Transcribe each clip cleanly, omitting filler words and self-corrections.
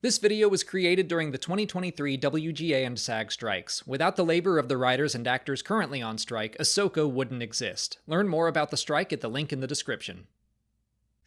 This video was created during the 2023 WGA and SAG strikes. Without the labor of the writers and actors currently on strike, Ahsoka wouldn't exist. Learn more about the strike at the link in the description.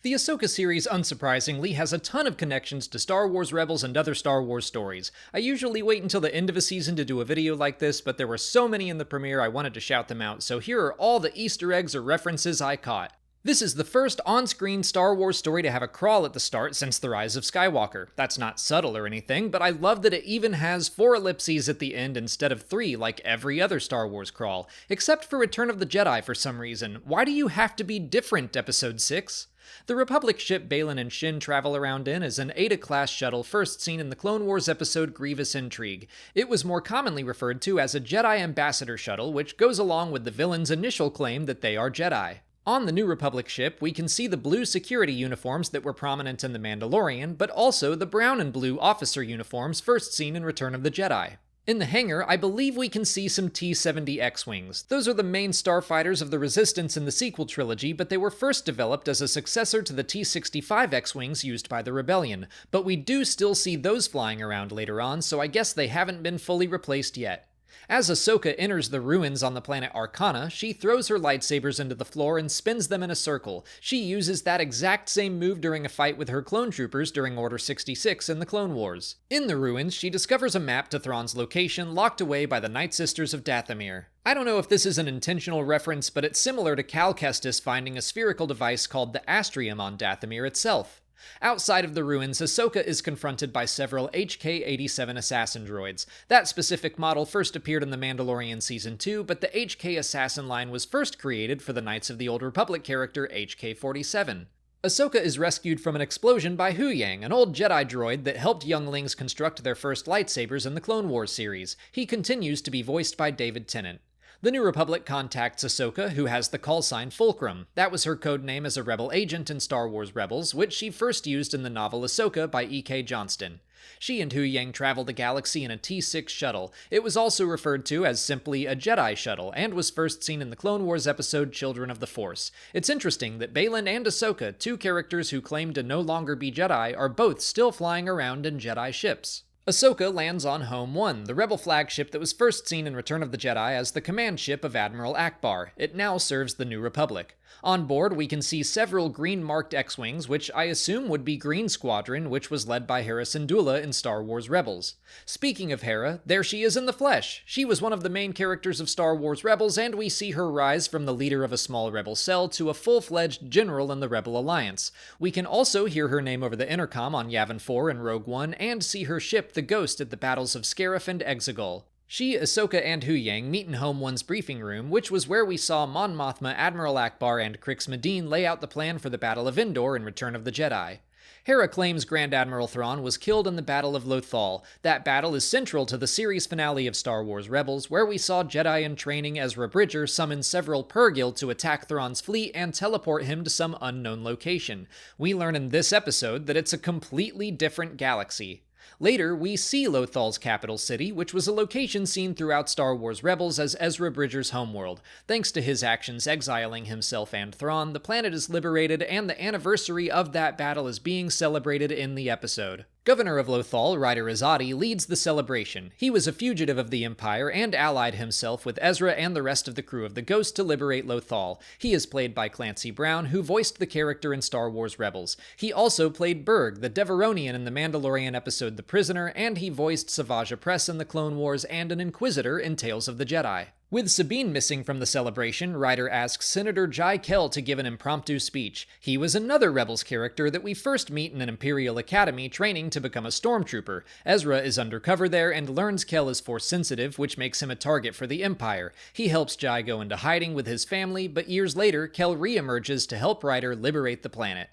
The Ahsoka series, unsurprisingly, has a ton of connections to Star Wars Rebels and other Star Wars stories. I usually wait until the end of a season to do a video like this, but there were so many in the premiere I wanted to shout them out, so here are all the Easter eggs or references I caught. This is the first on-screen Star Wars story to have a crawl at the start since The Rise of Skywalker. That's not subtle or anything, but I love that it even has 4 ellipses at the end instead of 3 like every other Star Wars crawl. Except for Return of the Jedi for some reason. Why do you have to be different, Episode 6? The Republic ship Baylan and Shin travel around in is an Eta-class shuttle first seen in the Clone Wars episode Grievous Intrigue. It was more commonly referred to as a Jedi Ambassador shuttle, which goes along with the villain's initial claim that they are Jedi. On the New Republic ship, we can see the blue security uniforms that were prominent in The Mandalorian, but also the brown and blue officer uniforms first seen in Return of the Jedi. In the hangar, I believe we can see some T-70 X-Wings. Those are the main starfighters of the Resistance in the sequel trilogy, but they were first developed as a successor to the T-65 X-Wings used by the Rebellion. But we do still see those flying around later on, so I guess they haven't been fully replaced yet. As Ahsoka enters the ruins on the planet Arcana, she throws her lightsabers into the floor and spins them in a circle. She uses that exact same move during a fight with her clone troopers during Order 66 in the Clone Wars. In the ruins, she discovers a map to Thrawn's location locked away by the Night Sisters of Dathomir. I don't know if this is an intentional reference, but it's similar to Cal Kestis finding a spherical device called the Astrium on Dathomir itself. Outside of the ruins, Ahsoka is confronted by several HK-87 assassin droids. That specific model first appeared in The Mandalorian Season 2, but the HK assassin line was first created for the Knights of the Old Republic character HK-47. Ahsoka is rescued from an explosion by Huyang, an old Jedi droid that helped younglings construct their first lightsabers in the Clone Wars series. He continues to be voiced by David Tennant. The New Republic contacts Ahsoka, who has the callsign Fulcrum. That was her codename as a rebel agent in Star Wars Rebels, which she first used in the novel Ahsoka by E.K. Johnston. She and Huyang travel the galaxy in a T-6 shuttle. It was also referred to as simply a Jedi shuttle, and was first seen in the Clone Wars episode Children of the Force. It's interesting that Baylan and Ahsoka, two characters who claim to no longer be Jedi, are both still flying around in Jedi ships. Ahsoka lands on Home 1, the rebel flagship that was first seen in Return of the Jedi as the command ship of Admiral Ackbar. It now serves the New Republic. On board, we can see several green-marked X-Wings, which I assume would be Green Squadron, which was led by Hera Syndulla in Star Wars Rebels. Speaking of Hera, there she is in the flesh. She was one of the main characters of Star Wars Rebels, and we see her rise from the leader of a small rebel cell to a full-fledged general in the Rebel Alliance. We can also hear her name over the intercom on Yavin 4 in Rogue One, and see her ship the Ghost at the battles of Scarif and Exegol. She, Ahsoka, and Huyang meet in Home 1's briefing room, which was where we saw Mon Mothma, Admiral Ackbar, and Crix Madine lay out the plan for the Battle of Endor in Return of the Jedi. Hera claims Grand Admiral Thrawn was killed in the Battle of Lothal. That battle is central to the series finale of Star Wars Rebels, where we saw Jedi in training Ezra Bridger summon several Purrgil to attack Thrawn's fleet and teleport him to some unknown location. We learn in this episode that it's a completely different galaxy. Later, we see Lothal's capital city, which was a location seen throughout Star Wars Rebels as Ezra Bridger's homeworld. Thanks to his actions exiling himself and Thrawn, the planet is liberated, and the anniversary of that battle is being celebrated in the episode. Governor of Lothal, Ryder Azadi, leads the celebration. He was a fugitive of the Empire and allied himself with Ezra and the rest of the crew of the Ghost to liberate Lothal. He is played by Clancy Brown, who voiced the character in Star Wars Rebels. He also played Burg, the Deveronian in the Mandalorian episode The Prisoner, and he voiced Savage Opress in the Clone Wars and an Inquisitor in Tales of the Jedi. With Sabine missing from the celebration, Ryder asks Senator Jai Kell to give an impromptu speech. He was another Rebels character that we first meet in an Imperial Academy training to become a stormtrooper. Ezra is undercover there and learns Kell is Force-sensitive, which makes him a target for the Empire. He helps Jai go into hiding with his family, but years later, Kell re-emerges to help Ryder liberate the planet.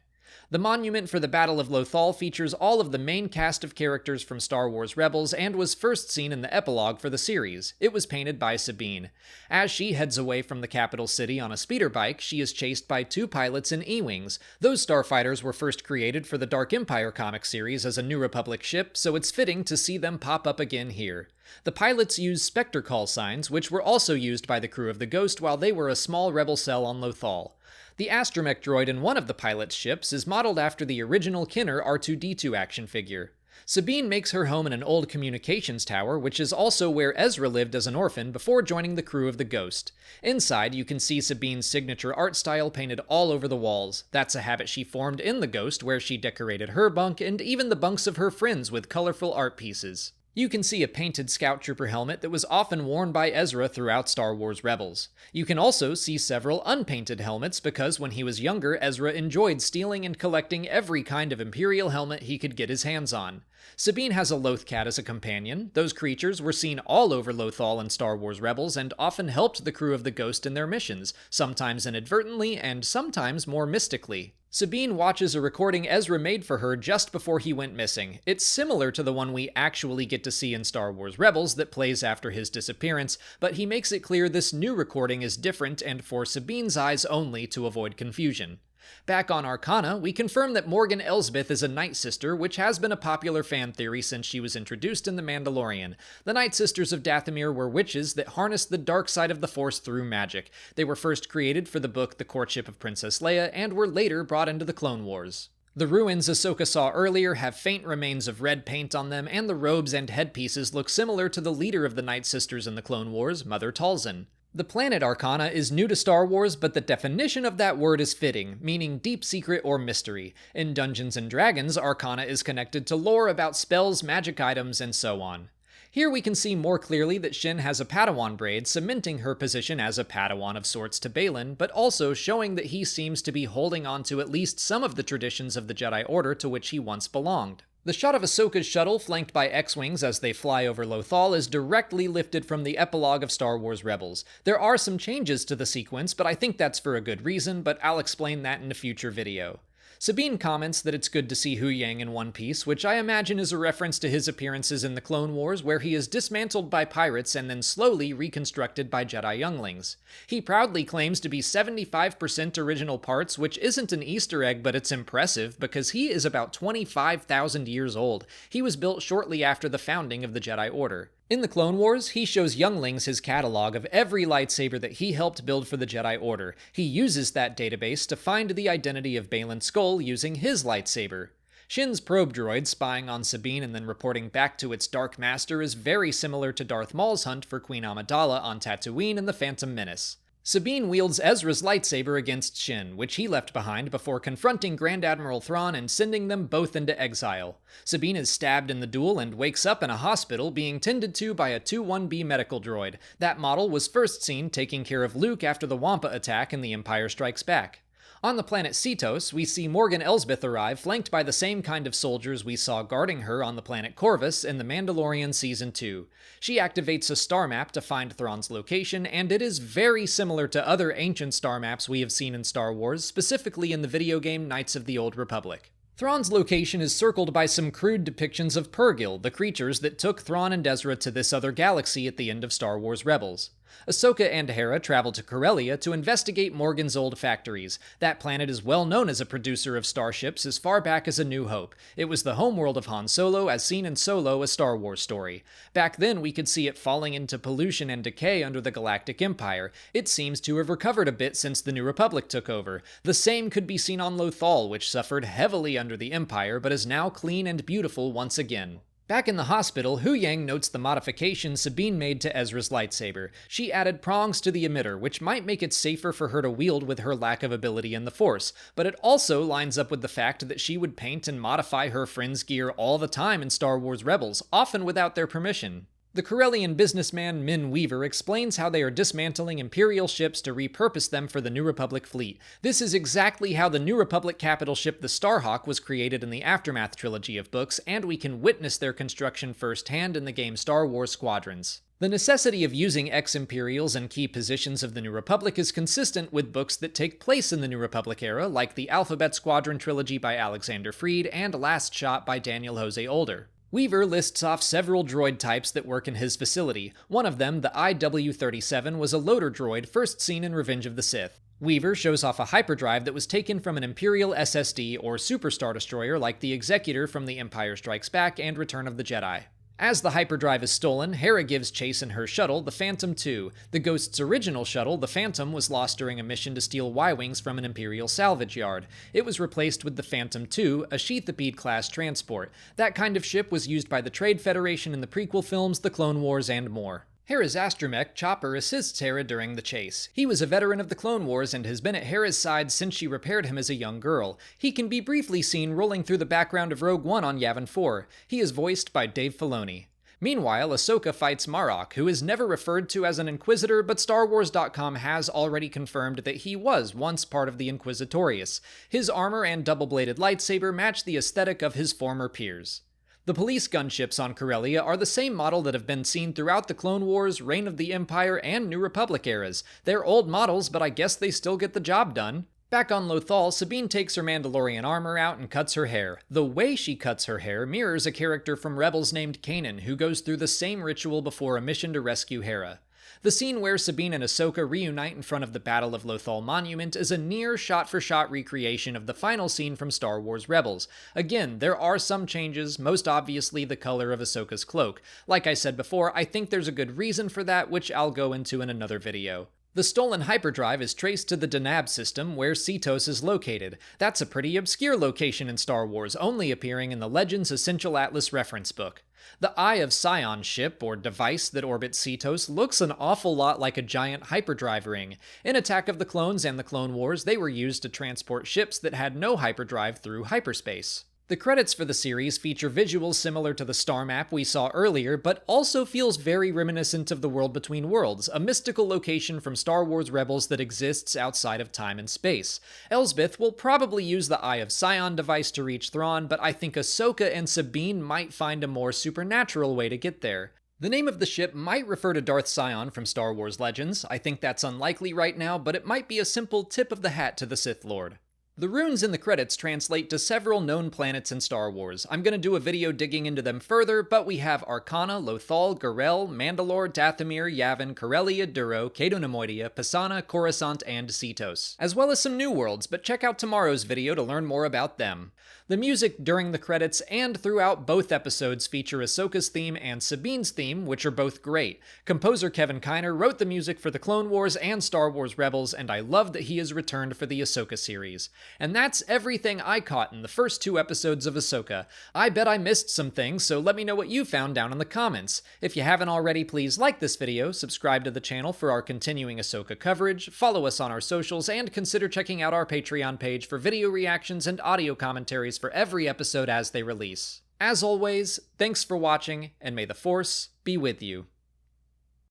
The monument for the Battle of Lothal features all of the main cast of characters from Star Wars Rebels and was first seen in the epilogue for the series. It was painted by Sabine. As she heads away from the capital city on a speeder bike, she is chased by 2 pilots in E-Wings. Those starfighters were first created for the Dark Empire comic series as a New Republic ship, so it's fitting to see them pop up again here. The pilots use Spectre call signs, which were also used by the crew of the Ghost while they were a small rebel cell on Lothal. The astromech droid in one of the pilot's ships is modeled after the original Kenner R2-D2 action figure. Sabine makes her home in an old communications tower, which is also where Ezra lived as an orphan before joining the crew of the Ghost. Inside, you can see Sabine's signature art style painted all over the walls. That's a habit she formed in the Ghost, where she decorated her bunk and even the bunks of her friends with colorful art pieces. You can see a painted Scout Trooper helmet that was often worn by Ezra throughout Star Wars Rebels. You can also see several unpainted helmets because when he was younger, Ezra enjoyed stealing and collecting every kind of Imperial helmet he could get his hands on. Sabine has a Lothcat as a companion. Those creatures were seen all over Lothal in Star Wars Rebels and often helped the crew of the Ghost in their missions, sometimes inadvertently and sometimes more mystically. Sabine watches a recording Ezra made for her just before he went missing. It's similar to the one we actually get to see in Star Wars Rebels that plays after his disappearance, but he makes it clear this new recording is different and for Sabine's eyes only to avoid confusion. Back on Arcana, we confirm that Morgan Elsbeth is a Night Sister, which has been a popular fan theory since she was introduced in The Mandalorian. The Night Sisters of Dathomir were witches that harnessed the dark side of the Force through magic. They were first created for the book The Courtship of Princess Leia, and were later brought into the Clone Wars. The ruins Ahsoka saw earlier have faint remains of red paint on them, and the robes and headpieces look similar to the leader of the Night Sisters in the Clone Wars, Mother Talzin. The planet Arcana is new to Star Wars, but the definition of that word is fitting, meaning deep secret or mystery. In Dungeons & Dragons, Arcana is connected to lore about spells, magic items, and so on. Here we can see more clearly that Shin has a Padawan braid, cementing her position as a Padawan of sorts to Baylan, but also showing that he seems to be holding on to at least some of the traditions of the Jedi Order to which he once belonged. The shot of Ahsoka's shuttle, flanked by X-Wings as they fly over Lothal, is directly lifted from the epilogue of Star Wars Rebels. There are some changes to the sequence, but I think that's for a good reason, but I'll explain that in a future video. Sabine comments that it's good to see Huyang in one piece, which I imagine is a reference to his appearances in the Clone Wars, where he is dismantled by pirates and then slowly reconstructed by Jedi younglings. He proudly claims to be 75% original parts, which isn't an Easter egg, but it's impressive, because he is about 25,000 years old. He was built shortly after the founding of the Jedi Order. In the Clone Wars, he shows younglings his catalog of every lightsaber that he helped build for the Jedi Order. He uses that database to find the identity of Baylan Skoll using his lightsaber. Shin's probe droid spying on Sabine and then reporting back to its Dark Master is very similar to Darth Maul's hunt for Queen Amidala on Tatooine in The Phantom Menace. Sabine wields Ezra's lightsaber against Shin, which he left behind before confronting Grand Admiral Thrawn and sending them both into exile. Sabine is stabbed in the duel and wakes up in a hospital being tended to by a 2-1B medical droid. That model was first seen taking care of Luke after the Wampa attack in The Empire Strikes Back. On the planet Cetos, we see Morgan Elsbeth arrive, flanked by the same kind of soldiers we saw guarding her on the planet Corvus in The Mandalorian Season 2. She activates a star map to find Thrawn's location, and it is very similar to other ancient star maps we have seen in Star Wars, specifically in the video game Knights of the Old Republic. Thrawn's location is circled by some crude depictions of Purrgil, the creatures that took Thrawn and Ezra to this other galaxy at the end of Star Wars Rebels. Ahsoka and Hera travel to Corellia to investigate Morgan's old factories. That planet is well known as a producer of starships as far back as A New Hope. It was the homeworld of Han Solo, as seen in Solo, a Star Wars story. Back then, we could see it falling into pollution and decay under the Galactic Empire. It seems to have recovered a bit since the New Republic took over. The same could be seen on Lothal, which suffered heavily under the Empire, but is now clean and beautiful once again. Back in the hospital, Huyang notes the modification Sabine made to Ezra's lightsaber. She added prongs to the emitter, which might make it safer for her to wield with her lack of ability in the Force, but it also lines up with the fact that she would paint and modify her friends' gear all the time in Star Wars Rebels, often without their permission. The Corellian businessman Min Weaver explains how they are dismantling Imperial ships to repurpose them for the New Republic fleet. This is exactly how the New Republic capital ship the Starhawk was created in the Aftermath trilogy of books, and we can witness their construction firsthand in the game Star Wars Squadrons. The necessity of using ex-Imperials in key positions of the New Republic is consistent with books that take place in the New Republic era, like the Alphabet Squadron trilogy by Alexander Freed and Last Shot by Daniel Jose Older. Weaver lists off several droid types that work in his facility. One of them, the IW-37, was a loader droid first seen in Revenge of the Sith. Weaver shows off a hyperdrive that was taken from an Imperial SSD or Super Star Destroyer like the Executor from The Empire Strikes Back and Return of the Jedi. As the hyperdrive is stolen, Hera gives chase in her shuttle, the Phantom II. The Ghost's original shuttle, the Phantom, was lost during a mission to steal Y-Wings from an Imperial salvage yard. It was replaced with the Phantom II, a Sheathipede-class transport. That kind of ship was used by the Trade Federation in the prequel films, The Clone Wars, and more. Hera's astromech, Chopper, assists Hera during the chase. He was a veteran of the Clone Wars and has been at Hera's side since she repaired him as a young girl. He can be briefly seen rolling through the background of Rogue One on Yavin 4. He is voiced by Dave Filoni. Meanwhile, Ahsoka fights Marok, who is never referred to as an Inquisitor, but StarWars.com has already confirmed that he was once part of the Inquisitorius. His armor and double-bladed lightsaber match the aesthetic of his former peers. The police gunships on Corellia are the same model that have been seen throughout the Clone Wars, Reign of the Empire, and New Republic eras. They're old models, but I guess they still get the job done. Back on Lothal, Sabine takes her Mandalorian armor out and cuts her hair. The way she cuts her hair mirrors a character from Rebels named Kanan, who goes through the same ritual before a mission to rescue Hera. The scene where Sabine and Ahsoka reunite in front of the Battle of Lothal Monument is a near shot-for-shot recreation of the final scene from Star Wars Rebels. Again, there are some changes, most obviously the color of Ahsoka's cloak. Like I said before, I think there's a good reason for that, which I'll go into in another video. The stolen hyperdrive is traced to the Denab system, where Cetos is located. That's a pretty obscure location in Star Wars, only appearing in the Legends Essential Atlas reference book. The Eye of Sion ship, or device that orbits Cetos, looks an awful lot like a giant hyperdrive ring. In Attack of the Clones and the Clone Wars, they were used to transport ships that had no hyperdrive through hyperspace. The credits for the series feature visuals similar to the star map we saw earlier, but also feels very reminiscent of the World Between Worlds, a mystical location from Star Wars Rebels that exists outside of time and space. Elsbeth will probably use the Eye of Sion device to reach Thrawn, but I think Ahsoka and Sabine might find a more supernatural way to get there. The name of the ship might refer to Darth Sion from Star Wars Legends. I think that's unlikely right now, but it might be a simple tip of the hat to the Sith Lord. The runes in the credits translate to several known planets in Star Wars. I'm going to do a video digging into them further, but we have Arcana, Lothal, Garel, Mandalore, Dathomir, Yavin, Corellia, Duro, Cato Nemoidia, Pisana, Coruscant, and Cetos. As well as some new worlds, but check out tomorrow's video to learn more about them. The music during the credits and throughout both episodes feature Ahsoka's theme and Sabine's theme, which are both great. Composer Kevin Kiner wrote the music for the Clone Wars and Star Wars Rebels, and I love that he has returned for the Ahsoka series. And that's everything I caught in the first 2 episodes of Ahsoka. I bet I missed some things, so let me know what you found down in the comments. If you haven't already, please like this video, subscribe to the channel for our continuing Ahsoka coverage, follow us on our socials, and consider checking out our Patreon page for video reactions and audio commentaries for every episode as they release. As always, thanks for watching, and may the Force be with you.